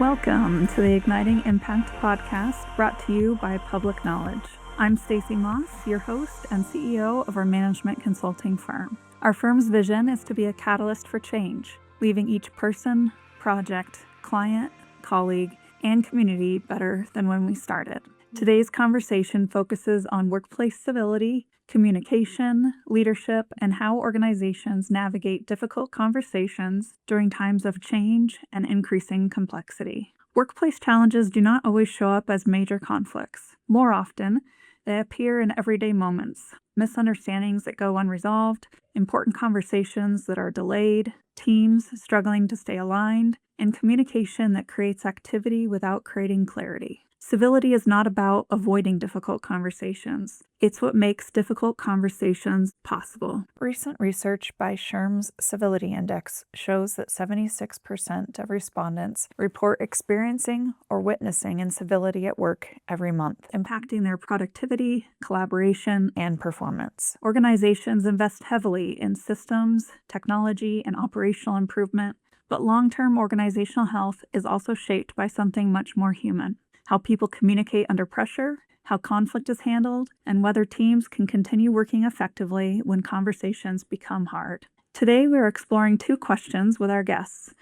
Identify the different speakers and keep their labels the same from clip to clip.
Speaker 1: Welcome to the Igniting Impact podcast brought to you by Public Knowledge. I'm Stacey Moss, your host and CEO of our management consulting firm. Our firm's vision is to be a catalyst for change, leaving each person, project, client, colleague, and community better than when we started. Today's conversation focuses on workplace civility, communication, leadership, and how organizations navigate difficult conversations during times of change and increasing complexity. Workplace challenges do not always show up as major conflicts. More often, they appear in everyday moments, misunderstandings that go unresolved, important conversations that are delayed, teams struggling to stay aligned, and communication that creates activity without creating clarity. Civility is not about avoiding difficult conversations. It's what makes difficult conversations possible. Recent research by SHRM's Civility Index shows that 76% of respondents report experiencing or witnessing incivility at work every month, impacting their productivity, collaboration, and performance. Organizations invest heavily in systems, technology, and operational improvement, but long-term organizational health is also shaped by something much more human. How people communicate under pressure, how conflict is handled, and whether teams can continue working effectively when conversations become hard. Today, we are exploring two questions with our guests.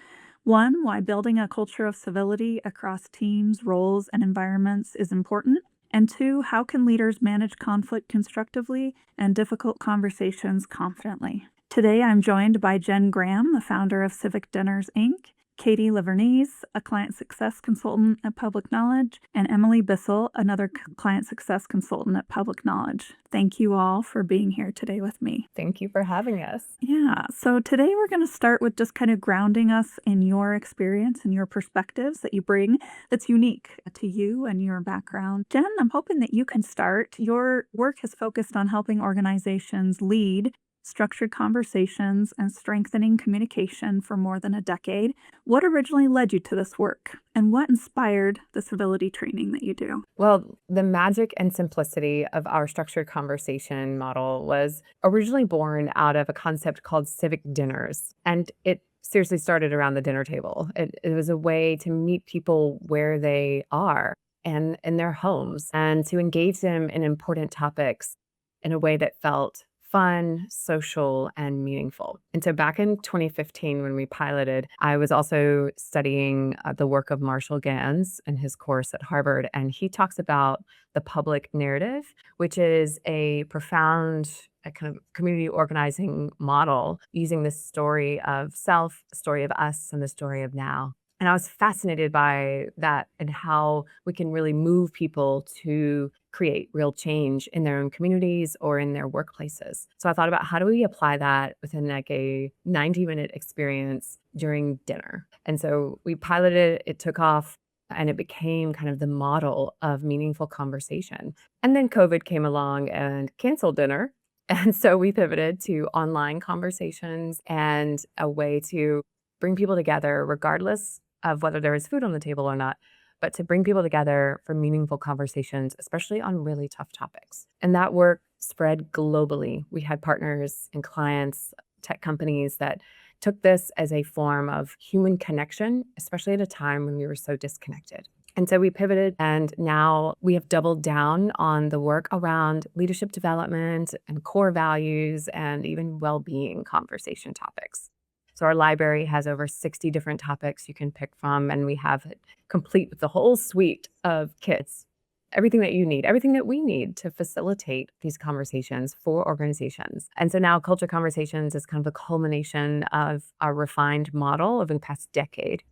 Speaker 1: One, why building a culture of civility across teams, roles, and environments is important. And two, how can leaders manage conflict constructively and difficult conversations confidently? Today, I'm joined by Jenn Graham, the founder of Civic Dinners, Inc., Katie Livornese, a client success consultant at Public Knowledge, and Emily Bissel, another client success consultant at Public Knowledge. Thank you all for being here today with me.
Speaker 2: Thank you for having us.
Speaker 1: Yeah, so today we're going to start with just kind of grounding us in your experience and your perspectives that you bring that's unique to you and your background. Jenn, I'm hoping that you can start. Your work has focused on helping organizations lead structured conversations and strengthening communication for more than a decade. What originally led you to this work, and what inspired the civility training that you do?
Speaker 2: Well, the magic and simplicity of our structured conversation model was originally born out of a concept called civic dinners, and it seriously started around the dinner table. It was a way to meet people where they are and in their homes, and to engage them in important topics in a way that felt fun, social, and meaningful. And so back in 2015, when we piloted, I was also studying the work of Marshall Gans in his course at Harvard. And he talks about the public narrative, which is a profound kind of community organizing model using the story of self, the story of us, and the story of now. And I was fascinated by that and how we can really move people to create real change in their own communities or in their workplaces. So I thought about, how do we apply that within like a 90-minute experience during dinner? And so we piloted it took off, and it became kind of the model of meaningful conversation. And then COVID came along and canceled dinner. And so we pivoted to online conversations and a way to bring people together regardless of whether there is food on the table or not, but to bring people together for meaningful conversations, especially on really tough topics. And that work spread globally. We had partners and clients, tech companies that took this as a form of human connection, especially at a time when we were so disconnected. And so we pivoted, and now we have doubled down on the work around leadership development and core values and even well-being conversation topics. So our library has over 60 different topics you can pick from, and we have it complete with the whole suite of kits, everything that you need, everything that we need to facilitate these conversations for organizations. And so now Culture Conversations is kind of a culmination of our refined model of the past decade.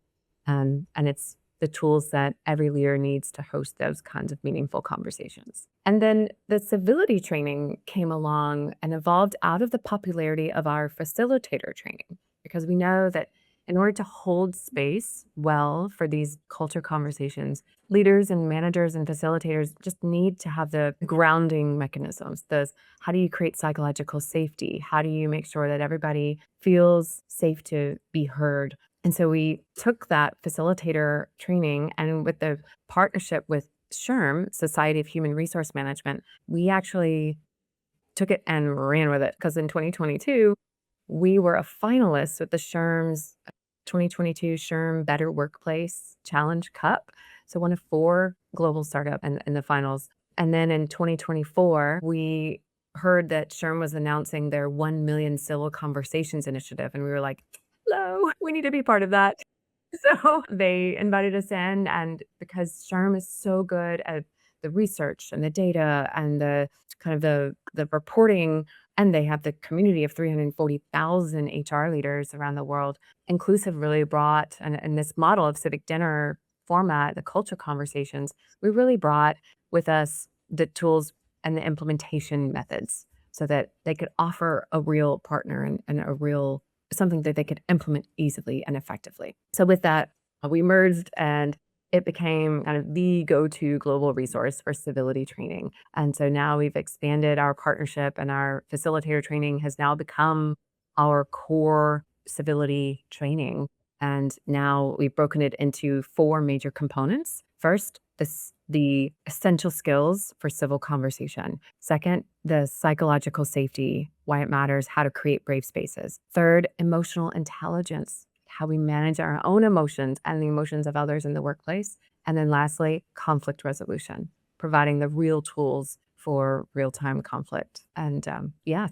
Speaker 2: And it's the tools that every leader needs to host those kinds of meaningful conversations. And then the civility training came along and evolved out of the popularity of our facilitator training, because we know that in order to hold space well for these culture conversations, leaders and managers and facilitators just need to have the grounding mechanisms. How do you create psychological safety? How do you make sure that everybody feels safe to be heard? And so we took that facilitator training, and with the partnership with SHRM, Society of Human Resource Management, we actually took it and ran with it, because in 2022, we were a finalist with the SHRM's 2022 SHRM Better Workplace Challenge Cup. So one of 4 global startup in the finals. And then in 2024, we heard that SHRM was announcing their 1 million civil conversations initiative. And we were like, hello, we need to be part of that. So they invited us in, and because SHRM is so good at the research and the data and the kind of the reporting, and they have the community of 340,000 HR leaders around the world, Inclusive really brought, and this model of civic dinner format, the culture conversations, we really brought with us the tools and the implementation methods so that they could offer a real partner and a real something that they could implement easily and effectively. So with that, we merged and it became kind of the go-to global resource for civility training. And so now we've expanded our partnership, and our facilitator training has now become our core civility training. And now we've broken it into 4 major components. First, the essential skills for civil conversation. Second, the psychological safety, why it matters, how to create brave spaces. Third, emotional intelligence, how we manage our own emotions and the emotions of others in the workplace. And then lastly, conflict resolution, providing the real tools for real-time conflict. And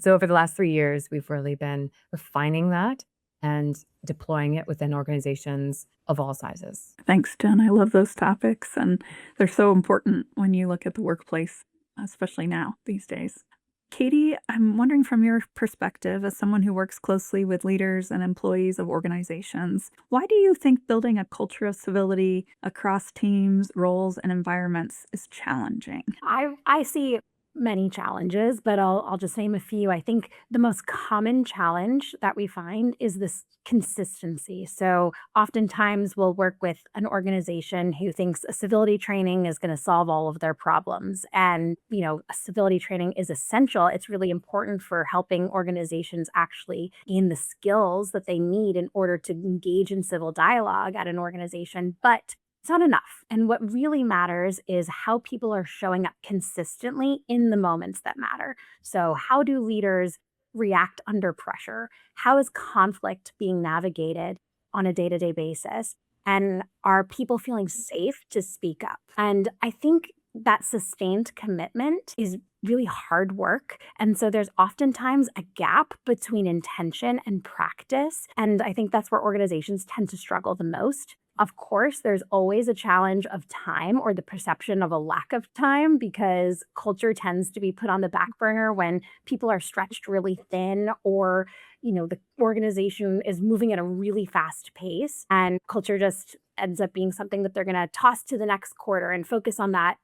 Speaker 2: so over the last 3 years, we've really been refining that and deploying it within organizations of all sizes.
Speaker 1: Thanks, Jen. I love those topics, and they're so important when you look at the workplace, especially now these days. Katie, I'm wondering from your perspective as someone who works closely with leaders and employees of organizations, why do you think building a culture of civility across teams, roles, and environments is challenging?
Speaker 3: I see many challenges, but I'll just name a few. I think the most common challenge that we find is this consistency. So oftentimes we'll work with an organization who thinks a civility training is going to solve all of their problems. And, a civility training is essential. It's really important for helping organizations actually gain the skills that they need in order to engage in civil dialogue at an organization. But it's not enough. And what really matters is how people are showing up consistently in the moments that matter. So, how do leaders react under pressure? How is conflict being navigated on a day to day basis? And are people feeling safe to speak up? And I think that sustained commitment is really hard work. And so there's oftentimes a gap between intention and practice. And I think that's where organizations tend to struggle the most. Of course, there's always a challenge of time or the perception of a lack of time, because culture tends to be put on the back burner when people are stretched really thin, or the organization is moving at a really fast pace, and culture just ends up being something that they're going to toss to the next quarter and focus on that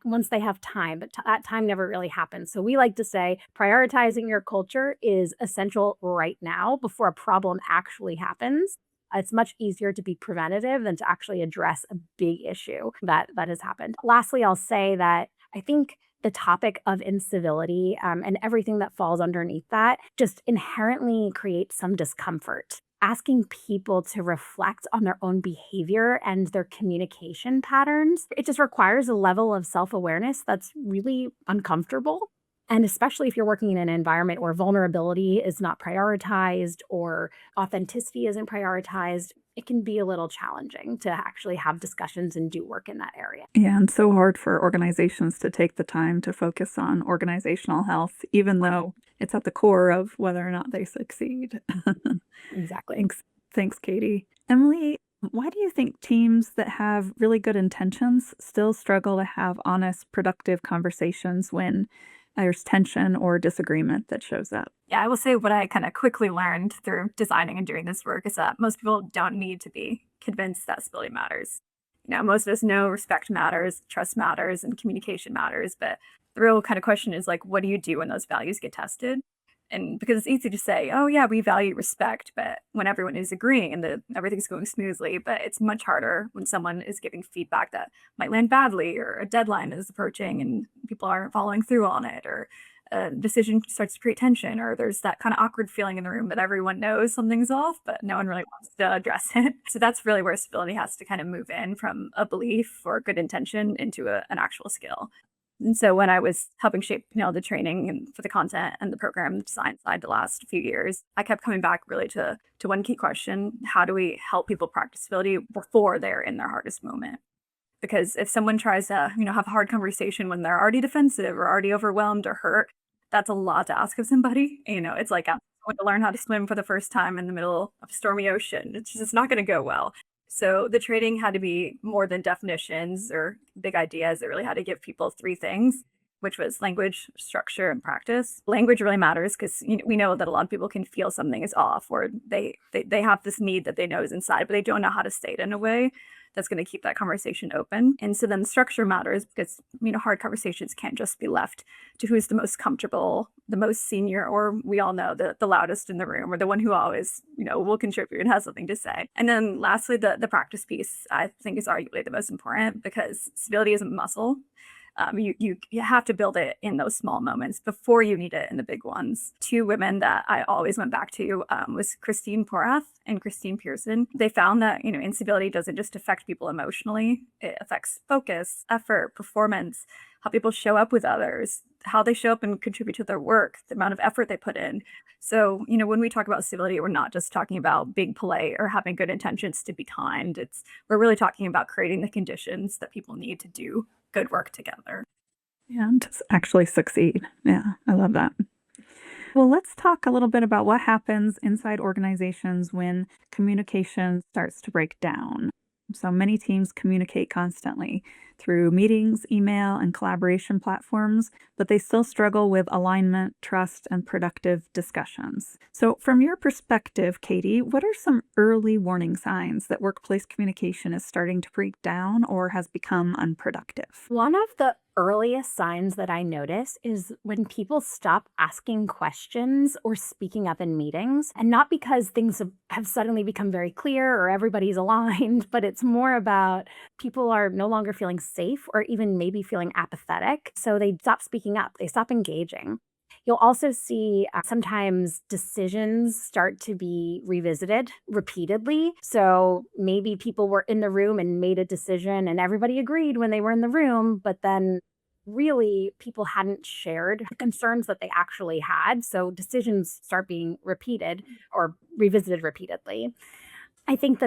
Speaker 3: once they have time, but that time never really happens. So we like to say prioritizing your culture is essential right now before a problem actually happens. It's much easier to be preventative than to actually address a big issue that has happened. Lastly, I'll say that I think the topic of incivility and everything that falls underneath that just inherently creates some discomfort. Asking people to reflect on their own behavior and their communication patterns, it just requires a level of self-awareness that's really uncomfortable. And especially if you're working in an environment where vulnerability is not prioritized or authenticity isn't prioritized, it can be a little challenging to actually have discussions and do work in that area.
Speaker 1: Yeah, and so hard for organizations to take the time to focus on organizational health, even though it's at the core of whether or not they succeed.
Speaker 3: Exactly.
Speaker 1: Thanks, Katie. Emily, why do you think teams that have really good intentions still struggle to have honest, productive conversations when there's tension or disagreement that shows up?
Speaker 4: Yeah, I will say what I kind of quickly learned through designing and doing this work is that most people don't need to be convinced that civility matters. Most of us know respect matters, trust matters, and communication matters. But the real kind of question is like, what do you do when those values get tested? And because it's easy to say, oh yeah, we value respect, but when everyone is agreeing and everything's going smoothly, but it's much harder when someone is giving feedback that might land badly, or a deadline is approaching and people aren't following through on it, or a decision starts to create tension, or there's that kind of awkward feeling in the room that everyone knows something's off, but no one really wants to address it. So that's really where civility has to kind of move in from a belief or good intention into an actual skill. And so when I was helping shape, the training and for the content and the program design side the last few years, I kept coming back really to one key question: how do we help people practice civility before they're in their hardest moment? Because if someone tries to, have a hard conversation when they're already defensive or already overwhelmed or hurt, that's a lot to ask of somebody. It's like someone to learn how to swim for the first time in the middle of a stormy ocean. It's just not going to go well. So the training had to be more than definitions or big ideas. It really had to give people three things, which was language, structure, and practice. Language really matters because we know that a lot of people can feel something is off, or they have this need that they know is inside, but they don't know how to say it in a way that's going to keep that conversation open. And so then structure matters because, hard conversations can't just be left to who's the most comfortable, the most senior, or we all know the loudest in the room, or the one who always, will contribute and has something to say. And then lastly, the practice piece, I think, is arguably the most important because civility is a muscle. You have to build it in those small moments before you need it in the big ones. Two women that I always went back to was Christine Porath and Christine Pearson. They found that, incivility doesn't just affect people emotionally. It affects focus, effort, performance, how people show up with others, how they show up and contribute to their work, the amount of effort they put in. So, when we talk about civility, we're not just talking about being polite or having good intentions to be kind. We're really talking about creating the conditions that people need to do good work together.
Speaker 1: And to actually succeed. Yeah, I love that. Well, let's talk a little bit about what happens inside organizations when communication starts to break down. So many teams communicate constantly through meetings, email, and collaboration platforms, but they still struggle with alignment, trust, and productive discussions. So from your perspective, Katie, what are some early warning signs that workplace communication is starting to break down or has become unproductive?
Speaker 3: One of the earliest signs that I notice is when people stop asking questions or speaking up in meetings, and not because things have suddenly become very clear or everybody's aligned, but it's more about people are no longer feeling safe or even maybe feeling apathetic. So they stop speaking up, they stop engaging. You'll also see sometimes decisions start to be revisited repeatedly. So maybe people were in the room and made a decision and everybody agreed when they were in the room, but then really people hadn't shared the concerns that they actually had. So decisions start being repeated or revisited repeatedly. I think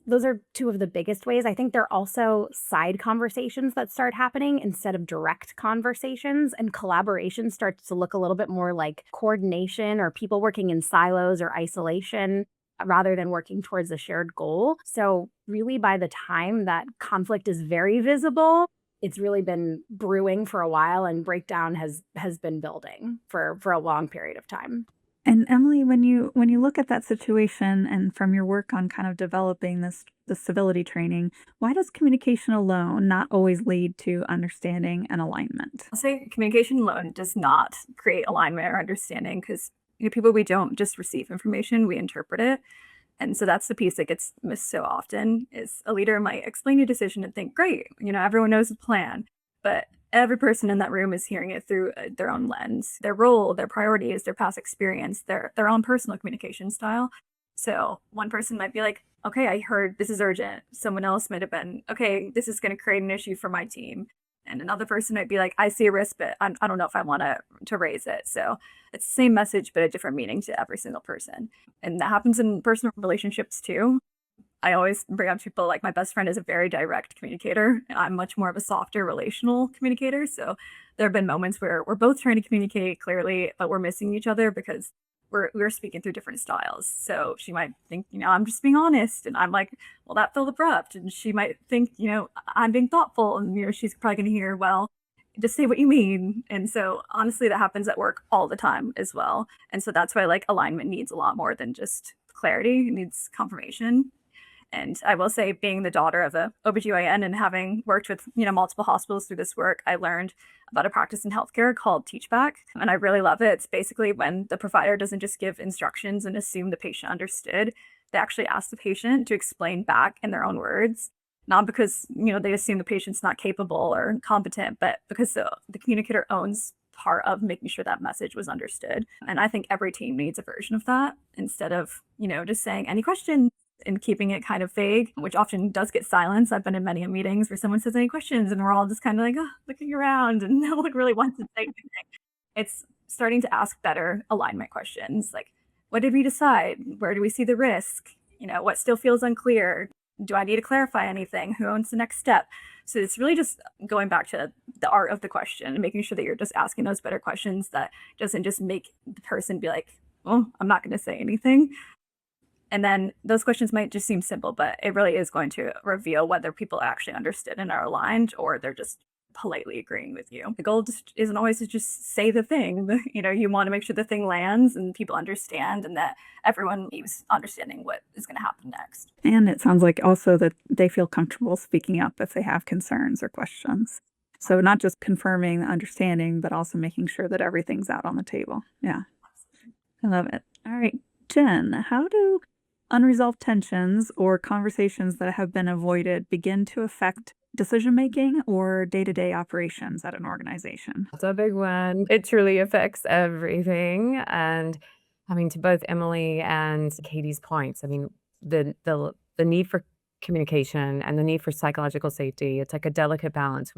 Speaker 3: those are two of the biggest ways. I think there are also side conversations that start happening instead of direct conversations, and collaboration starts to look a little bit more like coordination or people working in silos or isolation rather than working towards a shared goal. So really by the time that conflict is very visible, it's really been brewing for a while and breakdown has been building for a long period of time.
Speaker 1: And Emily, when you look at that situation and from your work on kind of developing the civility training, why does communication alone not always lead to understanding and alignment?
Speaker 4: I'll say communication alone does not create alignment or understanding because people, we don't just receive information, we interpret it. And so that's the piece that gets missed so often is a leader might explain a decision and think, great, everyone knows the plan. But every person in that room is hearing it through their own lens, their role, their priorities, their past experience, their own personal communication style. So one person might be like, okay, I heard this is urgent. Someone else might have been, okay, this is going to create an issue for my team. And another person might be like, I see a risk, but I don't know if I want to raise it. So it's the same message, but a different meaning to every single person. And that happens in personal relationships too. I always bring up people like my best friend is a very direct communicator. And I'm much more of a softer relational communicator. So there have been moments where we're both trying to communicate clearly, but we're missing each other because we're speaking through different styles. So she might think, I'm just being honest. And I'm like, well, that felt abrupt. And she might think, I'm being thoughtful. And, she's probably going to hear, well, just say what you mean. And so honestly, that happens at work all the time as well. And so that's why alignment needs a lot more than just clarity. It needs confirmation. And I will say, being the daughter of a OBGYN and having worked with, multiple hospitals through this work, I learned about a practice in healthcare called teachback. And I really love it. It's basically when the provider doesn't just give instructions and assume the patient understood. They actually ask the patient to explain back in their own words, not because, they assume the patient's not capable or competent, but because the communicator owns part of making sure that message was understood. And I think every team needs a version of that instead of, just saying any questions. and keeping it kind of vague, which often does get silence. I've been in many meetings where someone says any questions and we're all just kind of like, oh, looking around and no one really wants to say anything. It's starting to ask better alignment questions like, what did we decide? Where do we see the risk? What still feels unclear? Do I need to clarify anything? Who owns the next step? So it's really just going back to the art of the question and making sure that you're just asking those better questions that doesn't just make the person be like, well, I'm not going to say anything. And then those questions might just seem simple, but it really is going to reveal whether people actually understood and are aligned or they're just politely agreeing with you. The goal just isn't always to just say the thing. You want to make sure the thing lands and people understand and that everyone is understanding what is going to happen next.
Speaker 1: And it sounds like also that they feel comfortable speaking up if they have concerns or questions. So not just confirming the understanding, but also making sure that everything's out on the table. Yeah. I love it. All right, Jenn, how do unresolved tensions or conversations that have been avoided begin to affect decision-making or day-to-day operations at an organization?
Speaker 2: That's a big one. It truly affects everything. And I mean, to both Emily and Katie's points, I mean, the need for communication and the need for psychological safety, it's like a delicate balance.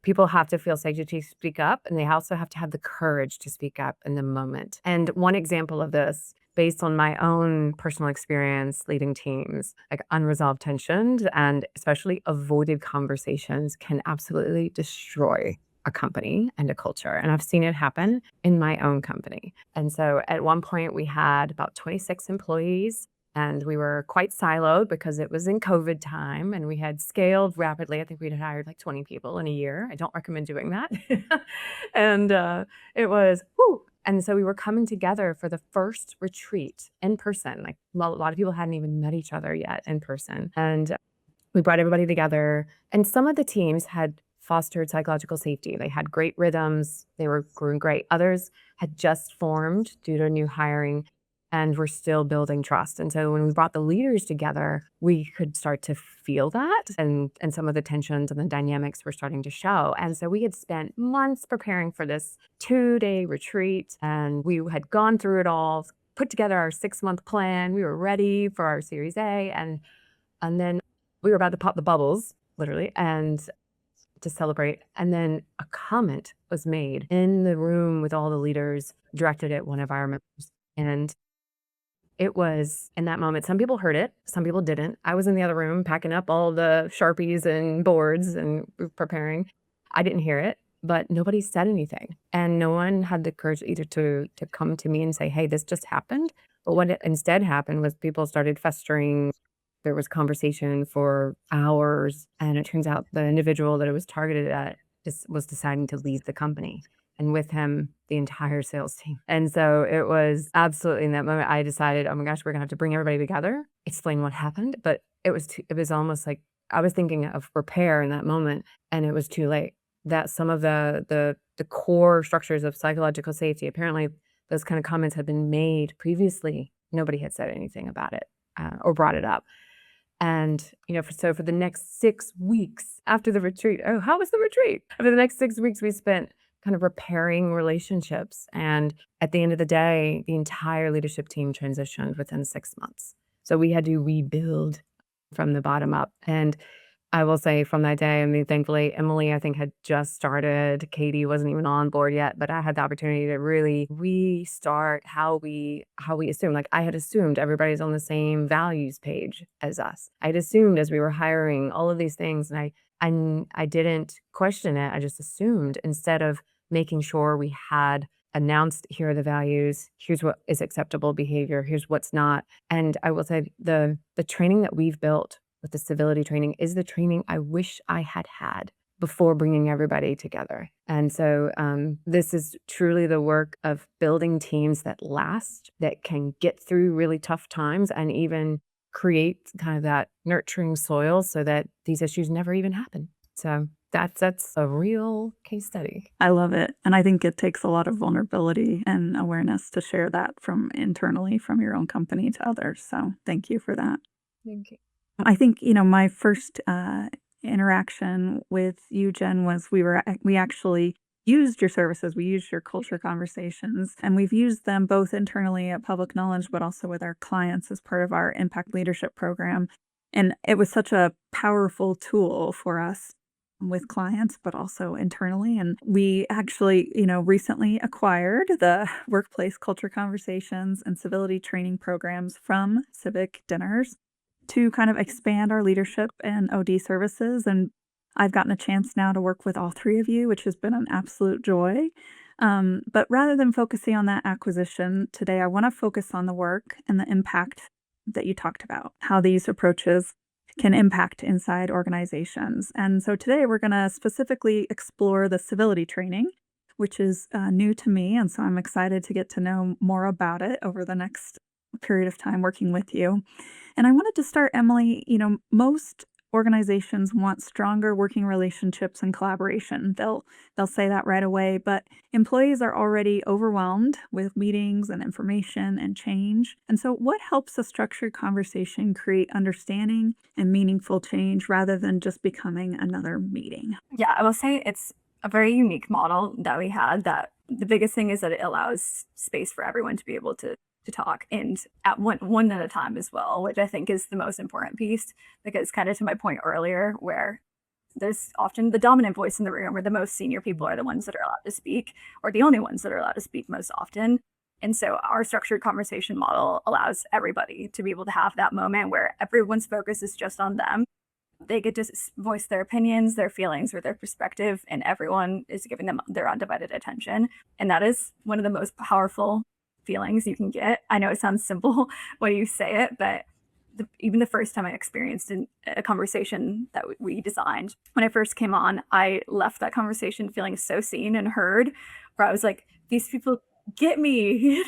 Speaker 2: People have to feel safe to speak up, and they also have to have the courage to speak up in the moment. And one example of this, based on my own personal experience leading teams, like unresolved tensions and especially avoided conversations can absolutely destroy a company and a culture. And I've seen it happen in my own company. And so at one point we had about 26 employees and we were quite siloed because it was in COVID time and we had scaled rapidly. I think we'd hired like 20 people in a year. I don't recommend doing that. And it was, whew. And so we were coming together for the first retreat in person. Like a lot of people hadn't even met each other yet in person. And we brought everybody together. And some of the teams had fostered psychological safety. They had great rhythms. They were growing great. Others had just formed due to new hiring and we're still building trust. And so when we brought the leaders together, we could start to feel that and some of the tensions and the dynamics were starting to show. And so we had spent months preparing for this 2-day retreat and we had gone through it all, put together our 6-month plan. We were ready for our Series A and then we were about to pop the bubbles, literally, and to celebrate. And then a comment was made in the room with all the leaders directed at one of our members. And it was in that moment, some people heard it, some people didn't. I was in the other room packing up all the Sharpies and boards and preparing. I didn't hear it, but nobody said anything. And no one had the courage either to come to me and say, hey, this just happened. But what instead happened was people started festering. There was conversation for hours. And it turns out the individual that it was targeted at was deciding to leave the company. And with him, the entire sales team. And so it was absolutely in that moment, I decided, oh my gosh, we're gonna have to bring everybody together, explain what happened. But it was almost like I was thinking of repair in that moment, and it was too late. That some of the core structures of psychological safety, apparently those kind of comments had been made previously. Nobody had said anything about it or brought it up. And, so for the next 6 weeks after the retreat, oh, how was the retreat? Over the next 6 weeks, we spent kind of repairing relationships. And at the end of the day, the entire leadership team transitioned within 6 months. So we had to rebuild from the bottom up. And I will say from that day, I mean, thankfully, Emily, I think, had just started. Katie wasn't even on board yet, but I had the opportunity to really restart how we assume. Like I had assumed everybody's on the same values page as us. I'd assumed as we were hiring all of these things, and I didn't question it. I just assumed instead of making sure we had announced, here are the values, here's what is acceptable behavior, here's what's not. And I will say the training that we've built with the civility training is the training I wish I had had before bringing everybody together. And so this is truly the work of building teams that last, that can get through really tough times and even create kind of that nurturing soil so that these issues never even happen. So that's a real case study.
Speaker 1: I love it. And I think it takes a lot of vulnerability and awareness to share that from internally from your own company to others. So thank you for that.
Speaker 2: Thank you.
Speaker 1: I think, my first interaction with you, Jenn, was we actually used your services. We used your culture conversations, and we've used them both internally at Public Knowledge, but also with our clients as part of our impact leadership program. And it was such a powerful tool for us with clients, but also internally. And we actually, recently acquired the workplace culture conversations and civility training programs from Civic Dinners to kind of expand our leadership and OD services. And I've gotten a chance now to work with all three of you, which has been an absolute joy. But rather than focusing on that acquisition today, I want to focus on the work and the impact that you talked about, how these approaches can impact inside organizations. And so today we're going to specifically explore the civility training, which is new to me. And so I'm excited to get to know more about it over the next period of time working with you. And I wanted to start, Emily, most organizations want stronger working relationships and collaboration. They'll say that right away, but employees are already overwhelmed with meetings and information and change. And so what helps a structured conversation create understanding and meaningful change rather than just becoming another meeting?
Speaker 4: Yeah, I will say it's a very unique model that we had. That the biggest thing is that it allows space for everyone to be able to talk, and at one at a time as well, which I think is the most important piece, because kind of to my point earlier, where there's often the dominant voice in the room, or the most senior people are the ones that are allowed to speak, or the only ones that are allowed to speak most often. And so our structured conversation model allows everybody to be able to have that moment where everyone's focus is just on them. They get to voice their opinions, their feelings, or their perspective, and everyone is giving them their undivided attention. And that is one of the most powerful feelings you can get. I know it sounds simple when you say it, but even the first time I experienced a conversation that we designed, when I first came on, I left that conversation feeling so seen and heard, where I was like, these people get me,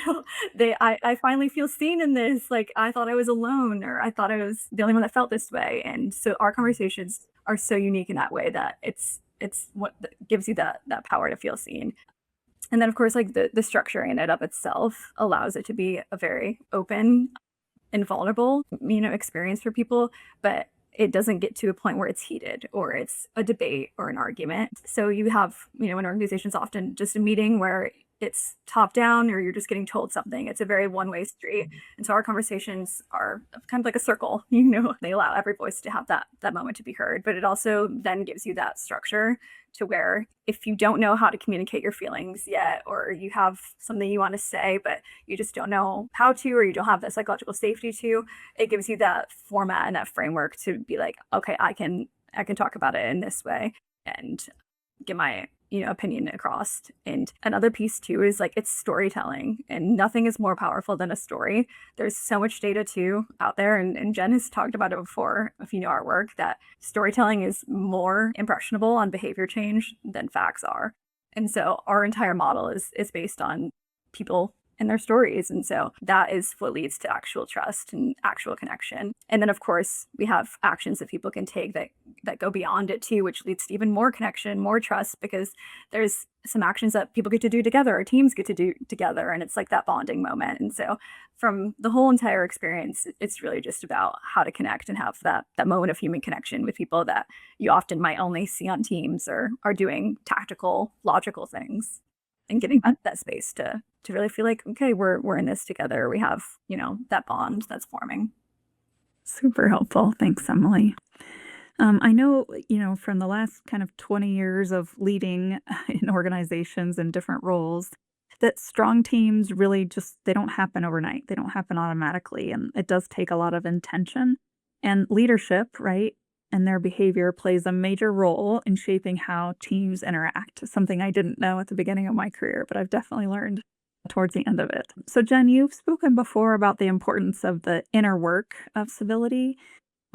Speaker 4: I finally feel seen in this. Like, I thought I was alone, or I thought I was the only one that felt this way. And so our conversations are so unique in that way, that it's what gives you that power to feel seen. And then, of course, like the structure in it of itself allows it to be a very open and vulnerable, experience for people, but it doesn't get to a point where it's heated or it's a debate or an argument. So you have, in organizations, often just a meeting where it's top down, or you're just getting told something. It's a very one-way street. And so our conversations are kind of like a circle, they allow every voice to have that moment to be heard. But it also then gives you that structure to where if you don't know how to communicate your feelings yet, or you have something you want to say, but you just don't know how to, or you don't have that psychological safety to, it gives you that format and that framework to be like, okay, I can talk about it in this way and get my opinion across. And another piece too is like, it's storytelling, and nothing is more powerful than a story. There's so much data too out there, and Jenn has talked about it before, if you know our work, that storytelling is more impressionable on behavior change than facts are. And so our entire model is based on people and their stories. And so that is what leads to actual trust and actual connection. And then, of course, we have actions that people can take that go beyond it too, which leads to even more connection, more trust, because there's some actions that people get to do together, or teams get to do together. And it's like that bonding moment. And so from the whole entire experience, it's really just about how to connect and have that moment of human connection with people that you often might only see on teams, or are doing tactical, logical things, and getting that space to really feel like, okay, we're in this together. We have, that bond that's forming.
Speaker 1: Super helpful. Thanks, Emily. I know, from the last kind of 20 years of leading in organizations in different roles, that strong teams really they don't happen overnight. They don't happen automatically. And it does take a lot of intention and leadership, right? And their behavior plays a major role in shaping how teams interact, something I didn't know at the beginning of my career, but I've definitely learned towards the end of it. So Jenn, you've spoken before about the importance of the inner work of civility.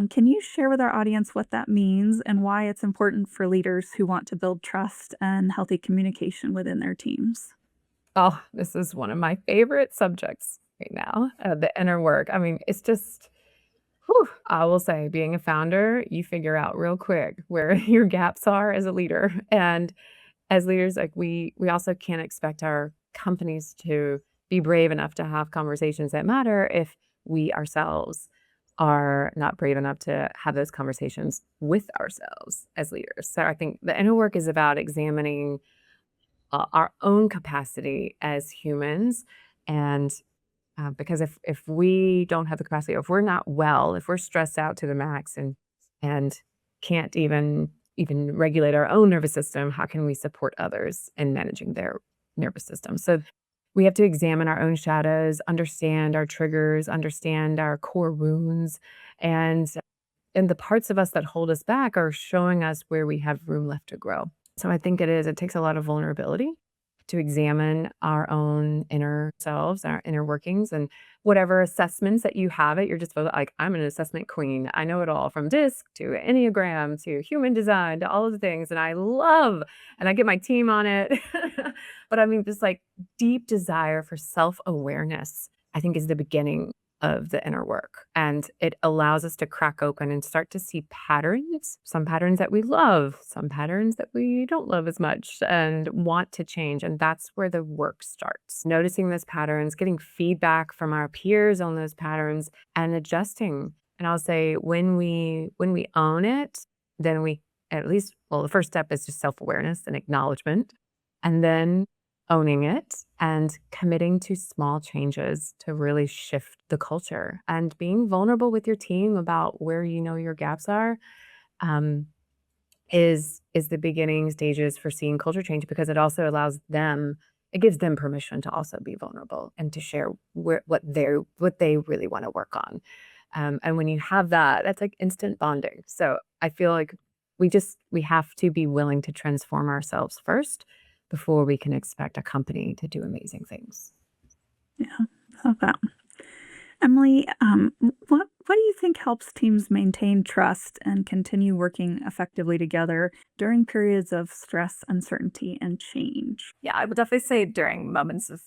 Speaker 1: Can you share with our audience what that means and why it's important for leaders who want to build trust and healthy communication within their teams?
Speaker 2: Oh, this is one of my favorite subjects right now, the inner work. I mean, it's just, I will say, being a founder, you figure out real quick where your gaps are as a leader. And as leaders, like we also can't expect our companies to be brave enough to have conversations that matter if we ourselves are not brave enough to have those conversations with ourselves as leaders. So I think the inner work is about examining our own capacity as humans. And because if we don't have the capacity, or if we're not well, if we're stressed out to the max and can't even regulate our own nervous system, how can we support others in managing their nervous system? So we have to examine our own shadows, understand our triggers, understand our core wounds, and the parts of us that hold us back are showing us where we have room left to grow. So I think it takes a lot of vulnerability to examine our own inner selves, our inner workings, and whatever assessments that you have it, you're just like, I'm an assessment queen. I know it all from DISC to Enneagram to human design to all of the things. And I get my team on it. But I mean, this like deep desire for self-awareness, I think is the beginning of the inner work. And it allows us to crack open and start to see patterns, some patterns that we love, some patterns that we don't love as much and want to change. And that's where the work starts. Noticing those patterns, getting feedback from our peers on those patterns and adjusting. And I'll say when we own it, then we at least, well, the first step is just self-awareness and acknowledgement. And then owning it and committing to small changes to really shift the culture and being vulnerable with your team about where you know your gaps are um, is the beginning stages for seeing culture change, because it also allows them, it gives them permission to also be vulnerable and to share what they really want to work on. And when you have that, that's like instant bonding. So I feel like we have to be willing to transform ourselves first before we can expect a company to do amazing things.
Speaker 1: Yeah, love that. Emily, what do you think helps teams maintain trust and continue working effectively together during periods of stress, uncertainty, and change?
Speaker 4: Yeah, I would definitely say during moments of,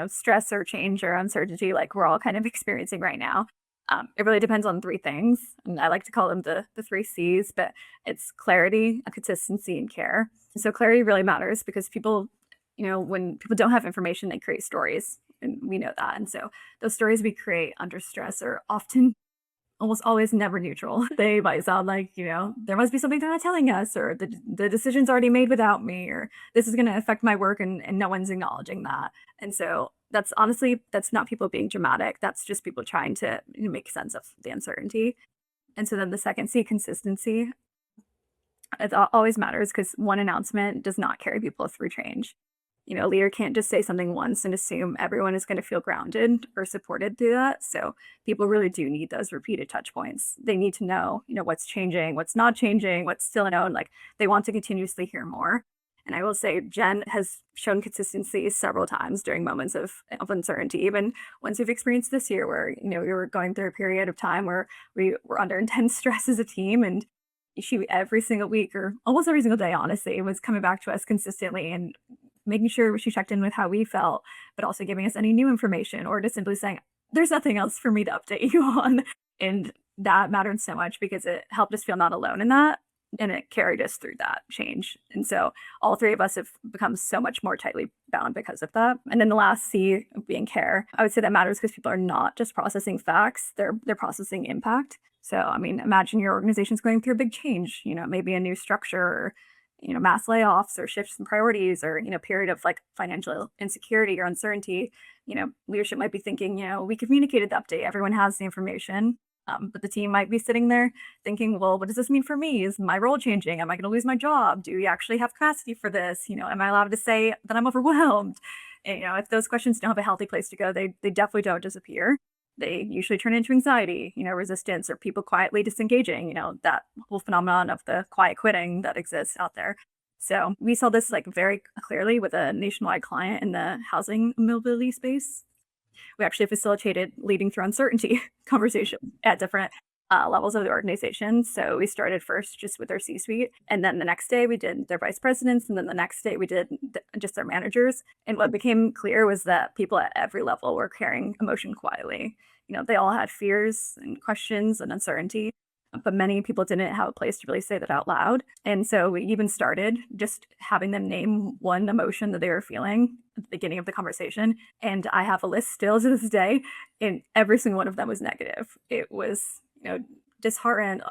Speaker 4: stress or change or uncertainty, like we're all kind of experiencing right now. It really depends on three things, and I like to call them the three C's, but it's clarity, consistency, and care. So clarity really matters because people, when people don't have information, they create stories, and we know that. And so those stories we create under stress are often almost always never neutral. They might sound like, there must be something they're not telling us, or the decision's already made without me, or this is going to affect my work and no one's acknowledging that. And so that's honestly, that's not people being dramatic. That's just people trying to make sense of the uncertainty. And so then the second C, consistency. It always matters because one announcement does not carry people through change. A leader can't just say something once and assume everyone is going to feel grounded or supported through that. So people really do need those repeated touch points. They need to know, what's changing, what's not changing, what's still known. Like they want to continuously hear more. And I will say Jenn has shown consistency several times during moments of uncertainty, even once we've experienced this year where, we were going through a period of time where we were under intense stress as a team, and she every single week or almost every single day, honestly, was coming back to us consistently and making sure she checked in with how we felt, but also giving us any new information or just simply saying, there's nothing else for me to update you on. And that mattered so much because it helped us feel not alone in that. And it carried us through that change. And so all three of us have become so much more tightly bound because of that. And then the last C being care. I would say that matters because people are not just processing facts, they're processing impact. So, I mean, imagine your organization's going through a big change, maybe a new structure, or, mass layoffs or shifts in priorities, or, period of like financial insecurity or uncertainty. Leadership might be thinking, we communicated the update, everyone has the information. But the team might be sitting there thinking, well, what does this mean for me? Is my role changing? Am I going to lose my job? Do we actually have capacity for this? Am I allowed to say that I'm overwhelmed? And, if those questions don't have a healthy place to go, they definitely don't disappear. They usually turn into anxiety, resistance, or people quietly disengaging, that whole phenomenon of the quiet quitting that exists out there. So we saw this like very clearly with a nationwide client in the housing mobility space. We actually facilitated leading through uncertainty conversation at different levels of the organization. So we started first just with their C-suite, and then the next day we did their vice presidents, and then the next day we did just their managers. And what became clear was that people at every level were carrying emotion quietly. They all had fears and questions and uncertainty, but many people didn't have a place to really say that out loud. And so we even started just having them name one emotion that they were feeling at the beginning of the conversation. And I have a list still to this day, and every single one of them was negative. It was, disheartened,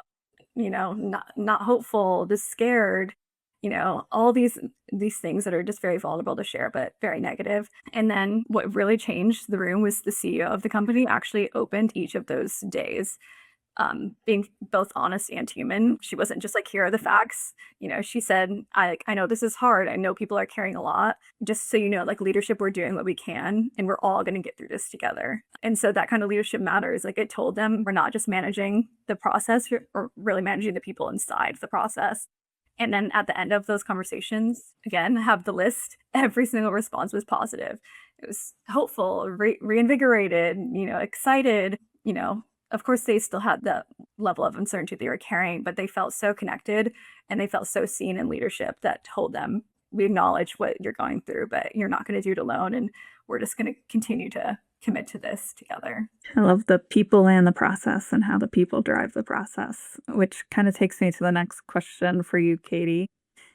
Speaker 4: not hopeful, just scared, all these things that are just very vulnerable to share, but very negative. And then what really changed the room was the CEO of the company actually opened each of those days, being both honest and human. She wasn't just like, here are the facts. She said, I know this is hard. I know people are carrying a lot. Just so you know, like leadership, we're doing what we can and we're all going to get through this together. And so that kind of leadership matters. Like it told them we're not just managing the process or really managing the people inside the process. And then at the end of those conversations, again, have the list. Every single response was positive. It was hopeful, reinvigorated, excited, Of course, they still had the level of uncertainty they were carrying, but they felt so connected and they felt so seen in leadership that told them, we acknowledge what you're going through, but you're not going to do it alone. And we're just going to continue to commit to this together.
Speaker 1: I love the people and the process and how the people drive the process, which kind of takes me to the next question for you, Katie.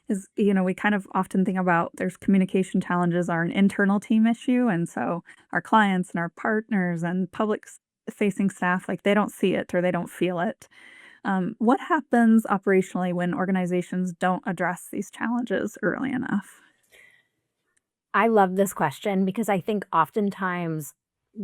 Speaker 1: Is, we kind of often think about there's communication challenges are an internal team issue. And so our clients and our partners and public facing staff, like they don't see it or they don't feel it. What happens operationally when organizations don't address these challenges early enough?
Speaker 3: I love this question because I think oftentimes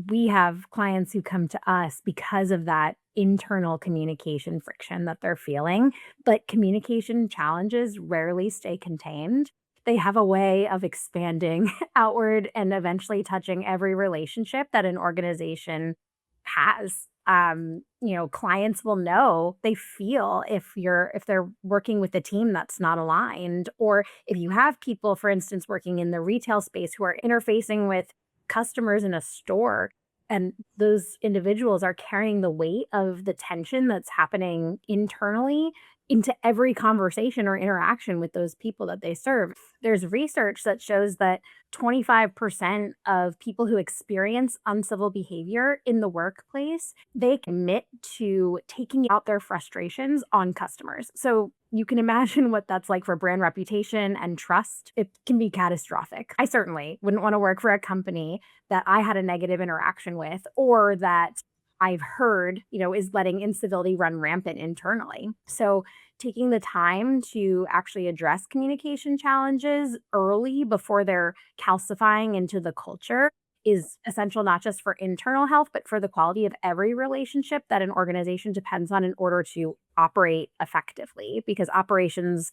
Speaker 3: we have clients who come to us because of that internal communication friction that they're feeling, but communication challenges rarely stay contained. They have a way of expanding outward and eventually touching every relationship that an organization has. Clients will know, they feel if they're working with a team that's not aligned, or if you have people, for instance, working in the retail space who are interfacing with customers in a store, and those individuals are carrying the weight of the tension that's happening internally into every conversation or interaction with those people that they serve. There's research that shows that 25% of people who experience uncivil behavior in the workplace, they commit to taking out their frustrations on customers. So you can imagine what that's like for brand reputation and trust. It can be catastrophic. I certainly wouldn't want to work for a company that I had a negative interaction with, or that I've heard, is letting incivility run rampant internally. So taking the time to actually address communication challenges early before they're calcifying into the culture is essential, not just for internal health, but for the quality of every relationship that an organization depends on in order to operate effectively, because operations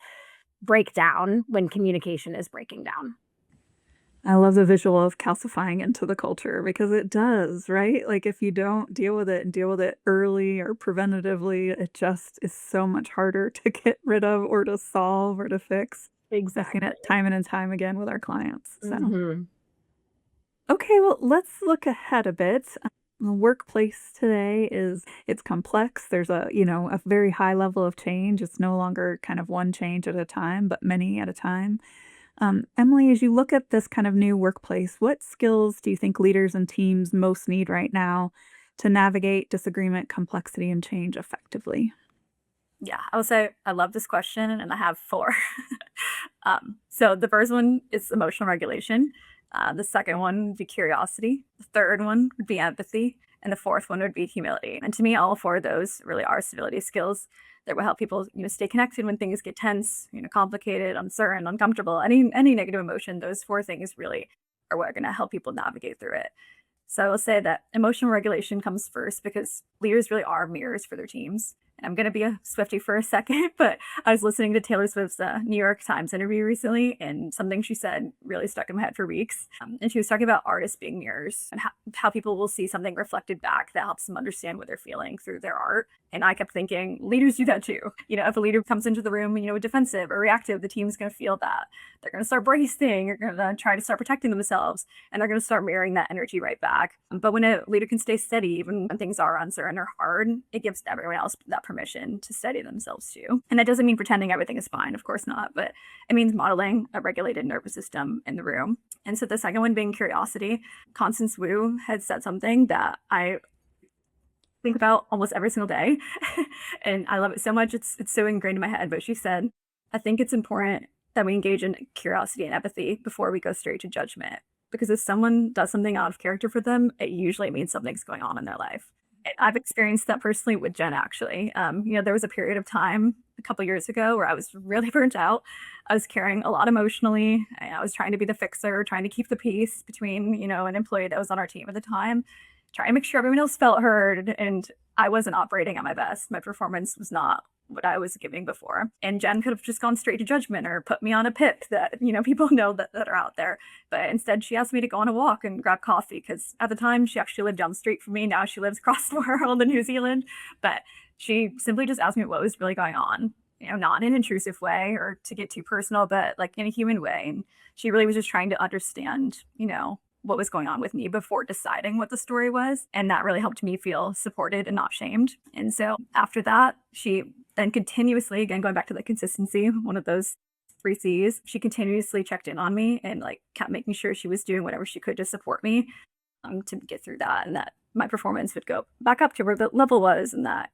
Speaker 3: break down when communication is breaking down.
Speaker 1: I love the visual of calcifying into the culture because it does, right? Like if you don't deal with it and deal with it early or preventatively, it just is so much harder to get rid of or to solve or to fix.
Speaker 3: Exactly.
Speaker 1: Looking at time and time again with our clients. So,
Speaker 3: Mhm.
Speaker 1: okay, well, let's look ahead a bit. The workplace today it's complex. There's a very high level of change. It's no longer kind of one change at a time, but many at a time. Emily, as you look at this kind of new workplace, what skills do you think leaders and teams most need right now to navigate disagreement, complexity, and change effectively?
Speaker 4: Yeah, I would say I love this question, and I have four. So the first one is emotional regulation. The second one would be curiosity. The third one would be empathy. And the fourth one would be humility. And to me, all four of those really are civility skills that will help people, stay connected when things get tense, complicated, uncertain, uncomfortable, any negative emotion. Those four things really are what are going to help people navigate through it. So I will say that emotional regulation comes first because leaders really are mirrors for their teams. And I'm going to be a Swiftie for a second, but I was listening to Taylor Swift's New York Times interview recently, and something she said really stuck in my head for weeks. And she was talking about artists being mirrors and how people will see something reflected back that helps them understand what they're feeling through their art. And I kept thinking, leaders do that too. If a leader comes into the room, defensive or reactive, the team's going to feel that. They're going to start bracing, or going to try to start protecting themselves, and they're going to start mirroring that energy right back. But when a leader can stay steady, even when things are uncertain or hard, it gives everyone else that permission to steady themselves too. And that doesn't mean pretending everything is fine, of course not, but it means modeling a regulated nervous system in the room. And so the second one being curiosity. Constance Wu had said something that I think about almost every single day. And I love it so much. It's so ingrained in my head. But she said, I think it's important that we engage in curiosity and empathy before we go straight to judgment. Because if someone does something out of character for them, it usually means something's going on in their life. I've experienced that personally with Jenn, actually. There was a period of time a couple years ago where I was really burnt out. I was carrying a lot emotionally. I was trying to be the fixer, trying to keep the peace between, an employee that was on our team at the time, trying to make sure everyone else felt heard. And I wasn't operating at my best. My performance was not what I was giving before. And Jenn could have just gone straight to judgment or put me on a pip that, people know that are out there. But instead, she asked me to go on a walk and grab coffee because at the time she actually lived down the street from me. Now she lives across the world in New Zealand. But she simply just asked me what was really going on, not in an intrusive way or to get too personal, but like in a human way. And she really was just trying to understand, what was going on with me before deciding what the story was. And that really helped me feel supported and not shamed. And so after that, she then continuously, again, going back to the consistency, one of those 3 C's, she continuously checked in on me and kept making sure she was doing whatever she could to support me to get through that, and that my performance would go back up to where the level was, and that,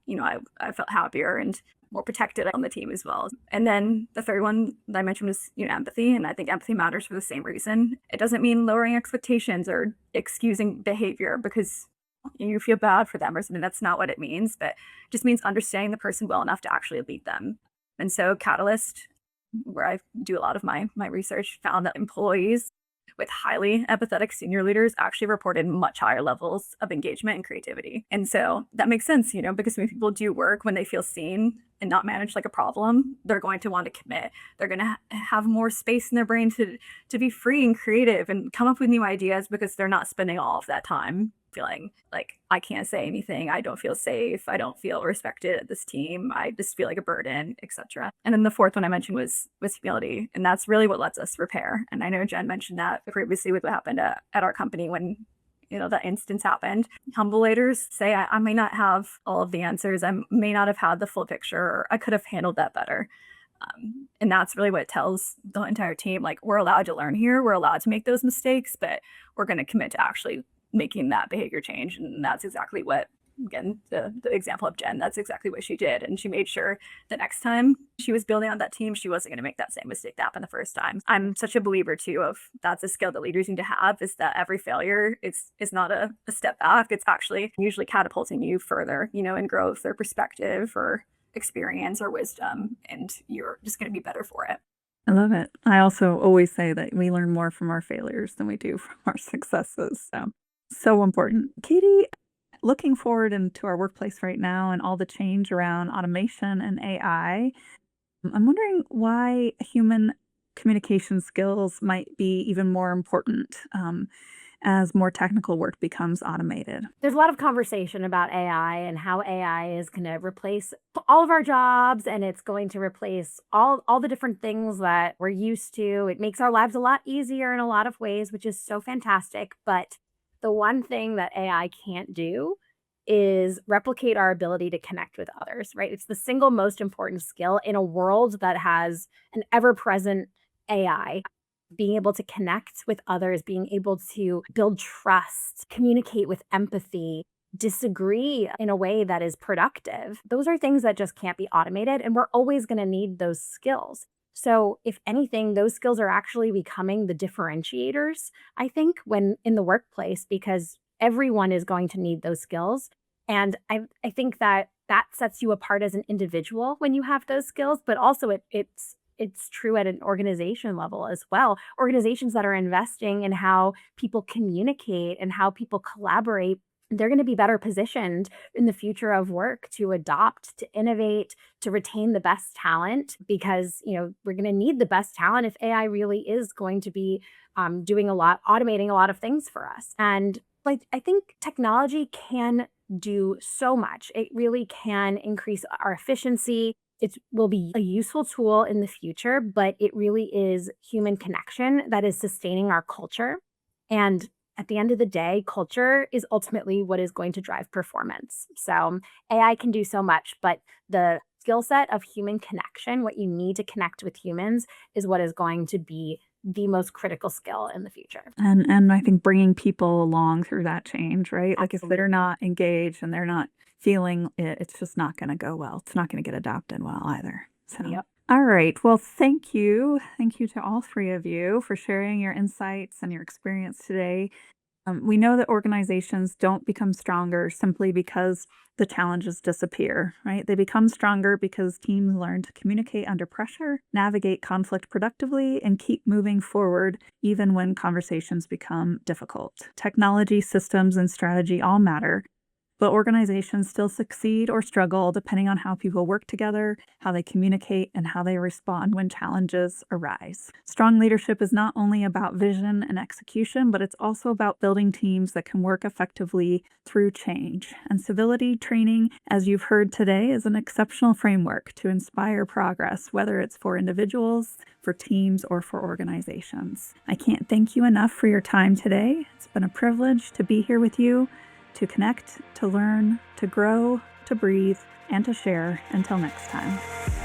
Speaker 4: I felt happier and more protected on the team as well. And then the third one that I mentioned was, empathy. And I think empathy matters for the same reason. It doesn't mean lowering expectations or excusing behavior because you feel bad for them or something. That's not what it means, but it just means understanding the person well enough to actually lead them. And so Catalyst, where I do a lot of my research, found that employees with highly empathetic senior leaders actually reported much higher levels of engagement and creativity. And so that makes sense, because when people do work, when they feel seen and not managed like a problem, they're going to want to commit. They're going to have more space in their brain to be free and creative and come up with new ideas because they're not spending all of that time feeling like I can't say anything, I don't feel safe, I don't feel respected at this team, I just feel like a burden, etc. And then the fourth one I mentioned was humility, and that's really what lets us repair. And I know Jenn mentioned that previously with what happened at our company when that instance happened. Humble leaders say, I may not have all of the answers, I may not have had the full picture, or I could have handled that better. And that's really what tells the entire team, we're allowed to learn here, we're allowed to make those mistakes, but we're going to commit to actually making that behavior change. And that's exactly what, again, the example of Jenn, that's exactly what she did. And she made sure the next time she was building on that team, she wasn't going to make that same mistake that happened the first time. I'm such a believer too of that's a skill that leaders need to have, is that every failure is not a step back. It's actually usually catapulting you further, in growth or perspective or experience or wisdom, and you're just going to be better for it.
Speaker 1: I love it. I also always say that we learn more from our failures than we do from our successes. So important. Katie, looking forward into our workplace right now and all the change around automation and AI, I'm wondering why human communication skills might be even more important as more technical work becomes automated.
Speaker 3: There's a lot of conversation about AI and how AI is going to replace all of our jobs, and it's going to replace all the different things that we're used to. It makes our lives a lot easier in a lot of ways, which is so fantastic. But the one thing that AI can't do is replicate our ability to connect with others, right? It's the single most important skill in a world that has an ever-present AI. Being able to connect with others, being able to build trust, communicate with empathy, disagree in a way that is productive. Those are things that just can't be automated, and we're always going to need those skills. So if anything, those skills are actually becoming the differentiators, I think, when in the workplace, because everyone is going to need those skills. And I think that sets you apart as an individual when you have those skills, but also it's true at an organization level as well. Organizations that are investing in how people communicate and how people collaborate, they're going to be better positioned in the future of work to adopt, to innovate, to retain the best talent, because we're going to need the best talent if AI really is going to be automating a lot of things for us. And I think technology can do so much. It really can increase our efficiency. It will be a useful tool in the future, but it really is human connection that is sustaining our culture. And at the end of the day, culture is ultimately what is going to drive performance. So AI can do so much, but the skill set of human connection, what you need to connect with humans, is what is going to be the most critical skill in the future.
Speaker 1: And I think bringing people along through that change, right? Like if
Speaker 3: Absolutely.
Speaker 1: they're not engaged and they're not feeling it, it's just not going to go well. It's not going to get adopted well either. So,
Speaker 3: Yep.
Speaker 1: All right. Well, thank you. Thank you to all 3 of you for sharing your insights and your experience today. We know that organizations don't become stronger simply because the challenges disappear, right? They become stronger because teams learn to communicate under pressure, navigate conflict productively, and keep moving forward even when conversations become difficult. Technology, systems, and strategy all matter, but organizations still succeed or struggle depending on how people work together, how they communicate, and how they respond when challenges arise. Strong leadership is not only about vision and execution, but it's also about building teams that can work effectively through change. And civility training, as you've heard today, is an exceptional framework to inspire progress, whether it's for individuals, for teams, or for organizations. I can't thank you enough for your time today. It's been a privilege to be here with you, to connect, to learn, to grow, to breathe, and to share. Until next time.